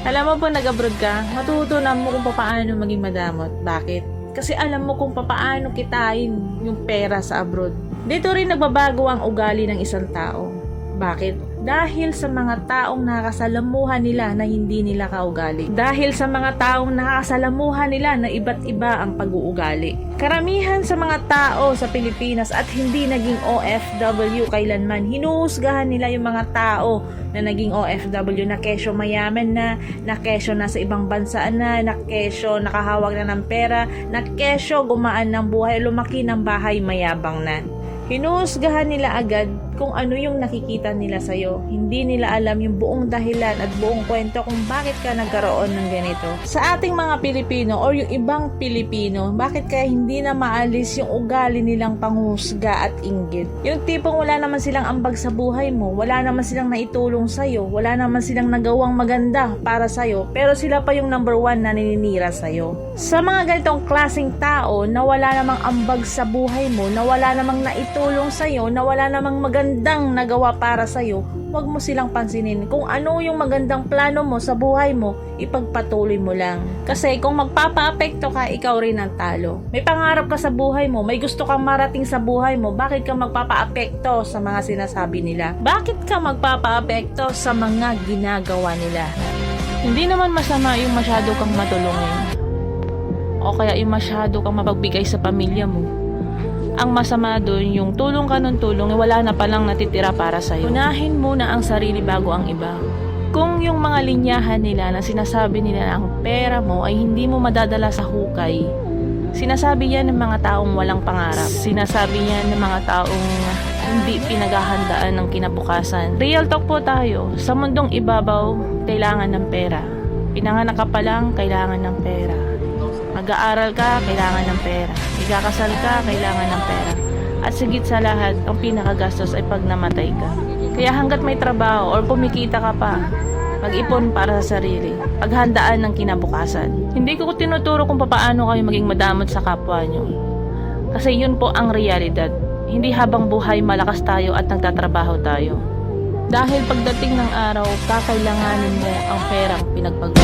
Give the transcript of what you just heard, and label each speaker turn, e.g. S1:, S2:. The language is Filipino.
S1: Alam mo po, nag-abroad ka, matutunan mo kung paano maging madamot. Bakit? Kasi alam mo kung paano kitain yung pera sa abroad. Dito rin nagbabago ang ugali ng isang tao. Bakit? Dahil sa mga taong nakakasalamuhan nila na hindi nila kaugali. Dahil sa mga taong nakakasalamuhan nila na iba't iba ang pag-uugali. Karamihan sa mga tao sa Pilipinas at hindi naging OFW kailanman, hinuhusgahan nila yung mga tao na naging OFW na kesyo mayaman na kesyo nasa ibang bansa na kesyo nakahawak na ng pera, na kesyo gumaan ng buhay, lumaki ng bahay mayabang na. Hinuhusgahan nila agad kung ano yung nakikita nila sa'yo. Hindi nila alam yung buong dahilan at buong kwento kung bakit ka nagkaroon ng ganito. Sa ating mga Pilipino or yung ibang Pilipino, bakit kaya hindi na maalis yung ugali nilang panghusga at inggit? Yung tipong wala naman silang ambag sa buhay mo, wala naman silang naitulong sa'yo, wala naman silang nagawang maganda para sa'yo, pero sila pa yung number one na naninira sa'yo. Sa mga ganitong klaseng tao na wala namang ambag sa buhay mo, na wala namang naitulong sa'yo, na wala namang magandang nagawa para sa'yo, huwag mo silang pansinin. Kung ano yung magandang plano mo sa buhay mo, ipagpatuloy mo lang. Kasi kung magpapa-apekto ka, ikaw rin ang talo. May pangarap ka sa buhay mo, may gusto kang marating sa buhay mo, bakit ka magpapa-apekto sa mga sinasabi nila? Bakit ka magpapa-apekto sa mga ginagawa nila? Hindi naman masama yung masyado kang matulungin, o kaya yung masyado kang mapagbigay sa pamilya mo. Ang masama doon, yung tulong ka ng tulong, wala na palang natitira para sa'yo. Unahin muna ang sarili bago ang iba. Kung yung mga linyahan nila na sinasabi nila na ang pera mo ay hindi mo madadala sa hukay, sinasabi yan ng mga taong walang pangarap. Sinasabi yan ng mga taong hindi pinaghahandaan ng kinabukasan. Real talk po tayo. Sa mundong ibabaw, kailangan ng pera. Pinanganak ka pa lang, kailangan ng pera. Mag-aaral ka, kailangan ng pera. Ikakasal ka, kailangan ng pera. At sigit sa lahat, ang pinakagastos ay pag namatay ka. Kaya hanggat may trabaho or kumikita ka pa, mag-ipon para sa sarili. Paghandaan ng kinabukasan. Hindi ko tinuturo kung paano kayo maging madamot sa kapwa nyo. Kasi yun po ang realidad. Hindi habang buhay malakas tayo at nagtatrabaho tayo. Dahil pagdating ng araw, kakailanganin mo ang perang pinagpagod.